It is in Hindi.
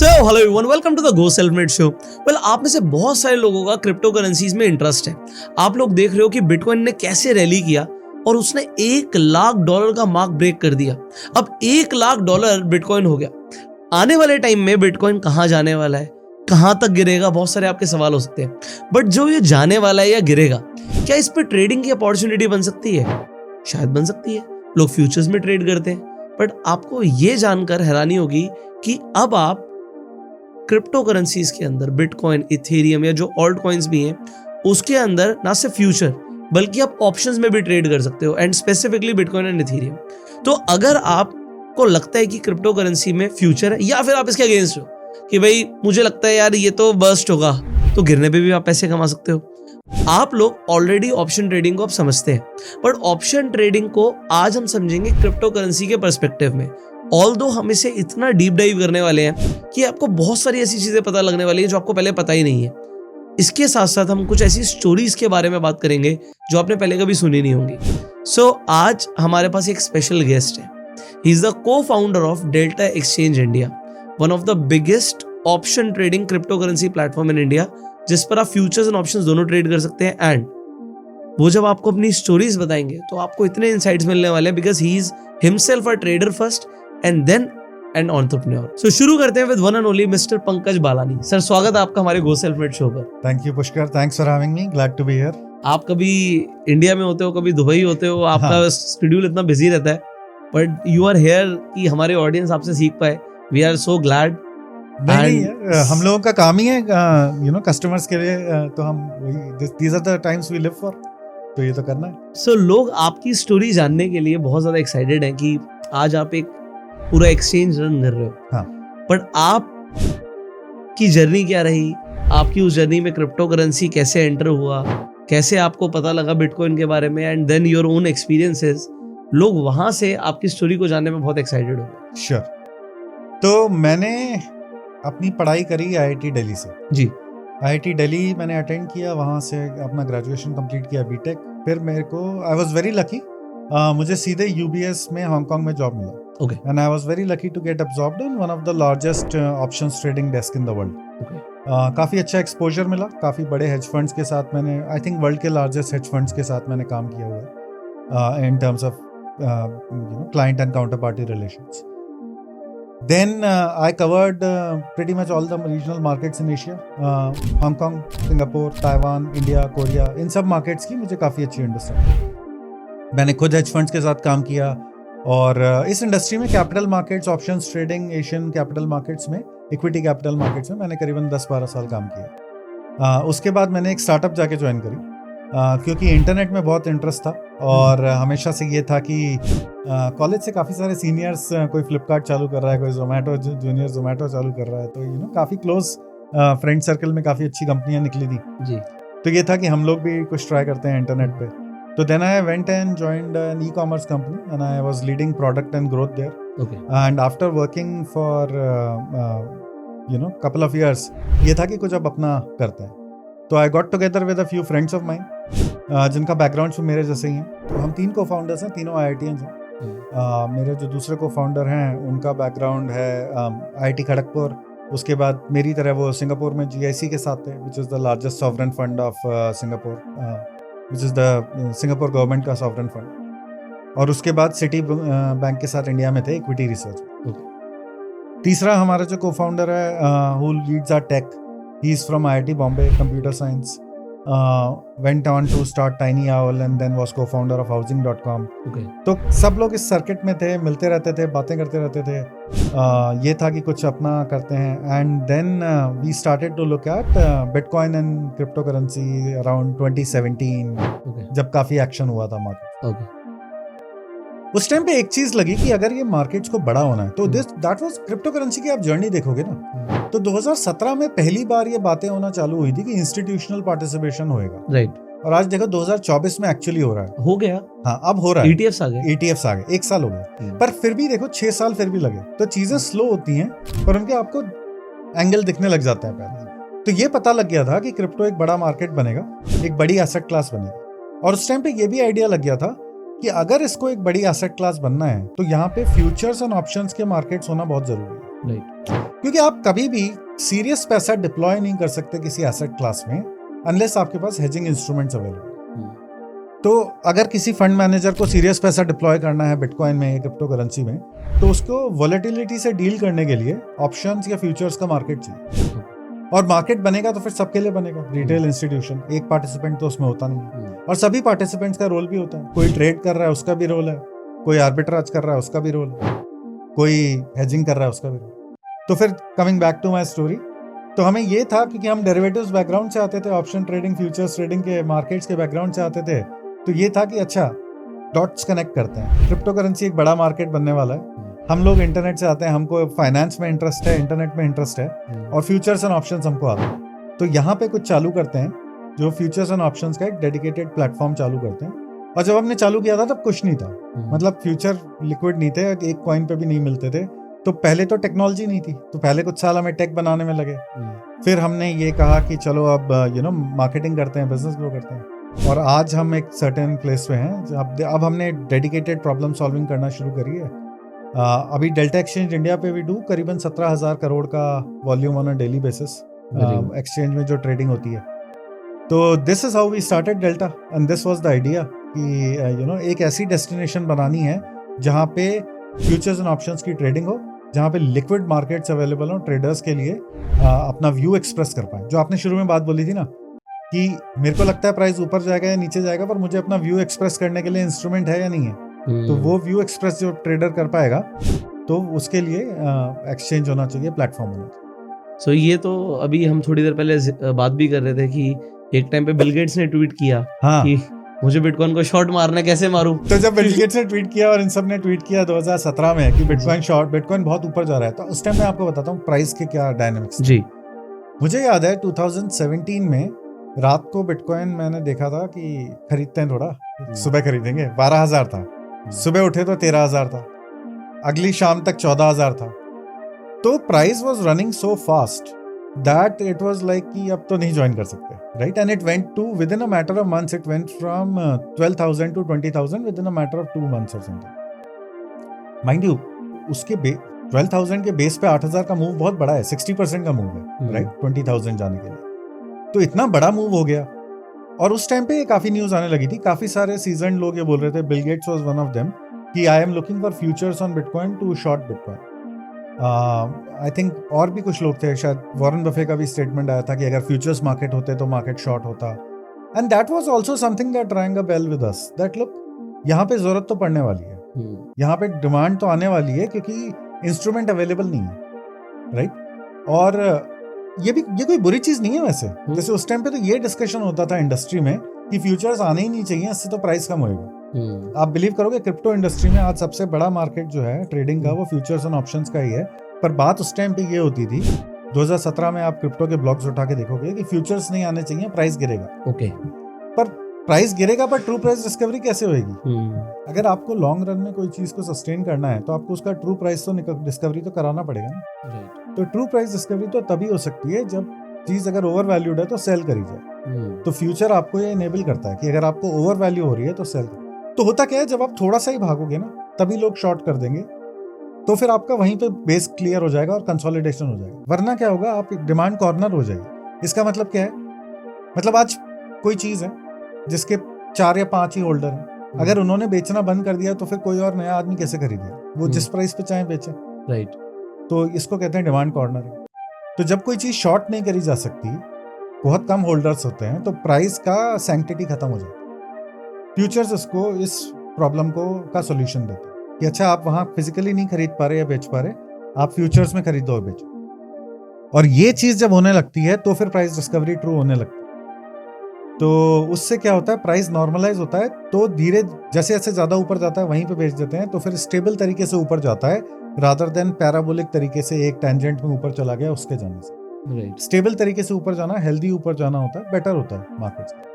Hello everyone, welcome to the go self made show. Well, आप में से बहुत सारे लोगों का क्रिप्टो करेंसीज में इंटरेस्ट है। आप लोग देख रहे हो कि बिटकॉइन ने कैसे रैली किया और उसने $1 लाख का मार्क ब्रेक कर दिया। अब $1 लाख बिटकॉइन हो गया। आने वाले टाइम में बिटकॉइन कहाँ जाने वाला है, कहाँ तक गिरेगा, बहुत सारे आपके सवाल हो सकते हैं। बट जो ये जाने वाला है या गिरेगा, क्या इस पर ट्रेडिंग की अपॉर्चुनिटी बन सकती है? शायद बन सकती है। लोग फ्यूचर्स में ट्रेड करते हैं। बट आपको ये जानकर हैरानी होगी कि अब आप क्रिप्टो करेंसीज के अंदर बिटकॉइन, इथेरियम या जो ऑल्ट कॉइन्स भी हैं, उसके अंदर ना सिर्फ फ्यूचर बल्कि आप ऑप्शंस में भी ट्रेड कर सकते हो, and specifically bitcoin and Ethereum. तो अगर आपको लगता है कि क्रिप्टो करेंसी में फ्यूचर है, या फिर आप इसके अगेंस्ट हो कि भाई मुझे लगता है यार ये तो बर्स्ट होगा, तो गिरने पे भी आप पैसे कमा सकते हो। आप लोग ऑलरेडी ऑप्शन ट्रेडिंग को आप समझते हैं, बट ऑप्शन ट्रेडिंग को आज हम समझेंगे क्रिप्टो करेंसी के पर्सपेक्टिव में। ऑल्दो हम इसे इतना डीप डाइव करने वाले हैं कि आपको बहुत सारी ऐसी चीजें पता लगने वाली है जो आपको पहले पता ही नहीं है। इसके साथ साथ हम कुछ ऐसी स्टोरीज के बारे में बात करेंगे जो आपने पहले कभी सुनी नहीं होंगी। सो आज हमारे पास एक स्पेशल गेस्ट है। ही इज द को founder of delta exchange India, one of the biggest option trading crypto currency platform in India, जिस पर आप फ्यूचर्स एंड ऑप्शंस दोनों ट्रेड कर सकते हैं। एंड वो जब आपको अपनी स्टोरीज बताएंगे तो आपको इतने इनसाइट्स मिलने वाले हैं, because he is himself a trader first and then an entrepreneur. So शुरू करते हैं with one and only mister Pankaj Balani. Sir, स्वागत है आपका हमारे गो सेल्फ मेड शो पर। Thank you Pushkar, thanks for having me, glad to be here. आप कभी इंडिया में होते हो, कभी दुबई होते हो, आपका शेड्यूल इतना बिजी रहता है, बट यू आर हियर कि हमारे ऑडियंस आपसे सीख पाए। We are so glad. नहीं, हम लोगों का काम ही है कस्टमर्स के लिए, तो हम these are the times we live for, तो ये तो करना है। सो लोग आपकी स्टोरी जानने के लिए बहुत ज्यादा एक्साइटेड हैं कि आज आप एक पूरा एक्सचेंज रन कर रहे हो। हाँ। बट आप की जर्नी क्या रही? आपकी उस जर्नी में क्रिप्टो करेंसी कैसे एंटर हुआ, कैसे आपको पता लगा बिटकॉइन के बारे में, and then your own experiences. लोग वहां से आपकी स्टोरी को जानने में बहुत एक्साइटेड हो गए। श्योर। तो मैंने अपनी पढ़ाई करी आईआईटी दिल्ली से। जी। आईआईटी दिल्ली मैंने अटेंड किया, वहाँ से अपना ग्रेजुएशन कंप्लीट किया, बीटेक। फिर मेरे को आई वाज वेरी लकी, मुझे सीधे यूबीएस में हांगकांग में जॉब मिला। Okay. And I was very lucky to get absorbed in one of the largest options trading desk in the world. काफ़ी अच्छा एक्सपोजर मिला, काफ़ी बड़े हेज फंड्स के साथ मैंने, आई थिंक वर्ल्ड के लार्जेस्ट हेज फंड्स के साथ मैंने काम किया हुआ है in terms of client and counter party relations. Then I covered pretty much all the regional markets in Asia, Hong Kong, Singapore, Taiwan, India, Korea, इन सब मार्केट्स की मुझे काफ़ी अच्छी अंडरस्टैंडिंग। मैंने खुद हेज फंड्स के साथ काम किया, और इस इंडस्ट्री में capital markets, options trading, Asian capital markets में, इक्विटी कैपिटल मार्केट्स में मैंने करीबन 10-12 साल काम किया। उसके बाद मैंने एक स्टार्टअप जाके ज्वाइन करी, क्योंकि इंटरनेट में बहुत इंटरेस्ट था, और हमेशा से ये था कि कॉलेज से काफ़ी सारे सीनियर्स, कोई फ्लिपकार्ट चालू कर रहा है, कोई जोमेटो, जूनियर जोमेटो चालू कर रहा है, तो काफ़ी क्लोज फ्रेंड सर्कल में काफ़ी अच्छी कंपनियां निकली थी जी। तो ये था कि हम लोग भी कुछ ट्राई करते हैं इंटरनेट पे। तो then I went and joined an e-commerce company and I was leading product and growth there. And after working for couple of years, ये था कि कुछ अब अपना करते हैं। तो I got together with a few friends of mine, जिनका बैकग्राउंड मेरे जैसे ही हैं। तो हम 3 को-फाउंडर्स हैं, तीनों IITians हैं। मेरे जो दूसरे को-फाउंडर हैं उनका बैकग्राउंड है IIT खड़गपुर। उसके बाद मेरी तरह वो सिंगापुर में GIC के साथ थे, which is the largest sovereign fund of Singapore, which is the Singapore government का सॉवरेन फंड। और उसके बाद सिटी बैंक के साथ इंडिया में थे, इक्विटी रिसर्च। तीसरा हमारा जो को-फाउंडर है, who leads our tech, he is from IIT Bombay, computer science, went on to start Tiny Owl and then was co-founder of housing.com. Okay. तो सब लोग इस सर्किट में थे, मिलते रहते थे, बातें करते रहते थे। ये था कि कुछ अपना करते हैं। And then we started to look at bitcoin and crypto currency around 2017, जब काफ़ी एक्शन हुआ था मार्केट। उस टाइम पे एक चीज़ लगी कि अगर ये मार्केट्स को बड़ा होना है तो दैट वाज क्रिप्टो करेंसी की आप जर्नी देखोगे ना, तो 2017 में पहली बार ये बातें होना चालू हुई थी कि इंस्टीट्यूशनल पार्टिसिपेशन होएगा। राइट। और आज देखो 2024 में एक्चुअली हो रहा है, हो गया। हाँ, अब हो रहा है। ETFs आ गए, 1 साल हो गया, पर फिर भी देखो 6 साल फिर भी लगे। तो चीजें स्लो होती हैं, पर उनके आपको एंगल दिखने लग जाते हैं पहले। तो ये पता लग गया था कि क्रिप्टो एक बड़ा मार्केट बनेगा, एक बड़ी एसेट क्लास बनेगा। और उस टाइम पे ये भी आइडिया लग गया था कि अगर इसको एक बड़ी एसेट क्लास बनना है तो यहाँ पे फ्यूचर्स एंड ऑप्शंस के मार्केट्स होना बहुत जरूरी है। राइट। क्योंकि आप कभी भी सीरियस पैसा डिप्लॉय नहीं कर सकते किसी एसेट क्लास में अनलेस आपके पास हेजिंग इंस्ट्रूमेंट्स अवेलेबल। तो अगर किसी फंड मैनेजर को सीरियस पैसा डिप्लॉय करना है बिटकॉइन में या क्रिप्टो करेंसी में, तो उसको वॉलेटिलिटी से डील करने के लिए ऑप्शंस या फ्यूचर्स का मार्केट चाहिए। और मार्केट बनेगा तो फिर सबके लिए बनेगा, रिटेल इंस्टीट्यूशन, एक पार्टिसिपेंट तो उसमें होता नहीं है। और सभी पार्टिसिपेंट्स का रोल भी होता है, कोई ट्रेड कर रहा है उसका भी रोल है, कोई आर्बिट्राज कर रहा है उसका भी रोल है, कोई हेजिंग कर रहा है उसका भी रोल। तो फिर coming back to my story, तो हमें ये था क्योंकि हम डेरिवेटिव्स बैकग्राउंड से आते थे, ऑप्शन ट्रेडिंग, फ्यूचर्स ट्रेडिंग के मार्केट्स के बैकग्राउंड से आते थे, तो ये था कि अच्छा डॉट्स कनेक्ट करते हैं, क्रिप्टो करेंसी एक बड़ा मार्केट बनने वाला है, हम लोग इंटरनेट से आते हैं, हमको फाइनेंस में इंटरेस्ट है, इंटरनेट में इंटरेस्ट है, और फ्यूचर्स एंड ऑप्शंस हमको आते हैं, तो यहाँ पे कुछ चालू करते हैं जो फ्यूचर्स एंड ऑप्शंस का एक डेडिकेटेड प्लेटफॉर्म चालू करते हैं। और जब हमने चालू किया था तब कुछ नहीं था, मतलब फ्यूचर लिक्विड नहीं थे, एक कॉइन पे भी नहीं मिलते थे, तो पहले तो टेक्नोलॉजी नहीं थी, तो पहले कुछ साल हमें टेक बनाने में लगे। फिर हमने ये कहा कि चलो अब मार्केटिंग करते हैं, बिजनेस ग्रो करते हैं, और आज हम एक सर्टेन प्लेस पे हैं। अब हमने डेडिकेटेड प्रॉब्लम सॉल्विंग करना शुरू करी है। अभी डेल्टा एक्सचेंज इंडिया पे भी करीबन 17,000 करोड़ का volume on a daily basis exchange में जो ट्रेडिंग होती है। तो this is how we started Delta and this was the idea कि एक ऐसी डेस्टिनेशन बनानी है जहाँ पे फ्यूचर्स एंड ऑप्शंस की ट्रेडिंग हो, जहाँ पे लिक्विड मार्केट्स अवेलेबल हो ट्रेडर्स के लिए, अपना व्यू एक्सप्रेस कर पाए। जो आपने शुरू में बात बोली थी ना कि मेरे को लगता है प्राइस ऊपर जाएगा या नीचे जाएगा, पर मुझे अपना व्यू एक्सप्रेस करने के लिए इंस्ट्रूमेंट है या नहीं है, तो वो व्यू एक्सप्रेस जो ट्रेडर कर पाएगा तो उसके लिए एक्सचेंज होना चाहिए, प्लेटफॉर्म होना चाहिए। सो ये तो अभी हम थोड़ी देर पहले बात भी कर रहे थे कि एक टाइम पे बिल गेट्स ने ट्वीट किया कि मुझे बिटकॉइन को शॉर्ट मारना, कैसे मारूं। तो जब बिल गेट्स ने ट्वीट किया और इन सब ने ट्वीट किया 2017 में कि बिटकॉइन बहुत ऊपर जा रहा है, तो उस टाइम मैं आपको बताता हूँ प्राइस के क्या डायनामिक्स जी। मुझे याद है 2017 में रात को बिटकॉइन मैंने देखा था कि खरीदते हैं, थोड़ा सुबह खरीदेंगे, 12,000 था, सुबह उठे तो 13,000 था, अगली शाम तक 14,000 था। तो price was running so fast that it was like कि अब तो नहीं ज्वाइन कर सकते, right. And it went to within a matter of months, it went from 12,000 to 20,000 within a matter of 2 months और समथिंग। माइंड यू उसके 12,000 के बेस पे 8,000 का मूव बहुत बड़ा है, 60% का मूव है, राइट, 20,000 जाने के लिए। तो इतना बड़ा मूव हो गया, और उस टाइम पे काफी न्यूज आने लगी थी, काफी सारे सीजन्ड लोग ये बोल रहे थे, Bill Gates was one of them, कि I am looking for futures on bitcoin to short bitcoin. I think और भी कुछ लोग थे, शायद वॉरेन बफे का भी स्टेटमेंट आया था कि अगर फ्यूचर्स मार्केट होते तो मार्केट शॉर्ट होता। And that was also something that rang a bell with us, that look यहाँ पे जरूरत तो पड़ने वाली है, यहाँ पे डिमांड तो आने वाली है, क्योंकि इंस्ट्रूमेंट अवेलेबल नहीं है, राइट। और ये कोई बुरी चीज नहीं है वैसे। जैसे उस टाइम पे तो ये डिस्कशन होता था इंडस्ट्री में कि फ्यूचर्स आने ही नहीं चाहिए, इससे तो प्राइस कम होएगा। आप बिलीव करोगे क्रिप्टो इंडस्ट्री में आज सबसे बड़ा मार्केट जो है ट्रेडिंग का, वो फ्यूचर्स एंड ऑप्शंस का ही है। पर बात उस टाइम पे ये होती थी, 2017 में आप क्रिप्टो के ब्लॉग्स उठा के देखोगे कि फ्यूचर्स नहीं आने चाहिए, प्राइस गिरेगा। ओके, पर प्राइस गिरेगा, पर ट्रू प्राइस डिस्कवरी कैसे होगी? अगर आपको लॉन्ग रन में कोई चीज को सस्टेन करना है तो आपको उसका ट्रू प्राइस तो डिस्कवरी तो कराना पड़ेगा ना। तो ट्रू प्राइस डिस्कवरी तो तभी हो सकती है जब चीज अगर ओवर वैल्यूड है तो सेल करी जाए। तो फ्यूचर आपको ये इनेबल करता है कि अगर आपको ओवर वैल्यू हो रही है तो सेल। तो होता क्या है, जब आप थोड़ा सा ही भागोगे ना तभी लोग शॉर्ट कर देंगे, तो फिर आपका वहीं पे बेस क्लियर हो जाएगा और कंसोलिडेशन हो जाएगा। वरना क्या होगा, आप डिमांड कॉर्नर हो जाएगी। इसका मतलब क्या है, मतलब आज कोई चीज है जिसके 4 या 5 ही होल्डर हैं, अगर उन्होंने बेचना बंद कर दिया तो फिर कोई और नया आदमी कैसे खरीदेगा? वो जिस प्राइस पे चाहे बेचे, राइट। तो इसको कहते हैं डिमांड कॉर्नरिंग। तो जब कोई चीज शॉर्ट नहीं करी जा सकती, बहुत कम होल्डर्स होते हैं, तो प्राइस का सैंक्टिटी खत्म हो जाता है। फ्यूचर्स इसको, इस प्रॉब्लम को का सोल्यूशन देते हैं कि अच्छा आप वहां फिजिकली नहीं खरीद पा रहे या बेच पा रहे, आप फ्यूचर्स में खरीदो और बेचो। और ये चीज जब होने लगती है तो फिर प्राइस डिस्कवरी ट्रू होने लगती है। तो उससे क्या होता है, प्राइस नॉर्मलाइज होता है, तो धीरे जैसे जैसे ज्यादा ऊपर जाता है वहीं पे बेच देते हैं, तो फिर स्टेबल तरीके से ऊपर जाता है, रादर देन पैराबोलिक तरीके से एक टेंजेंट में ऊपर चला गया उसके जाने से। स्टेबल तरीके से ऊपर जाना, हेल्दी ऊपर जाना होता है, बेटर होता है मार्केट से।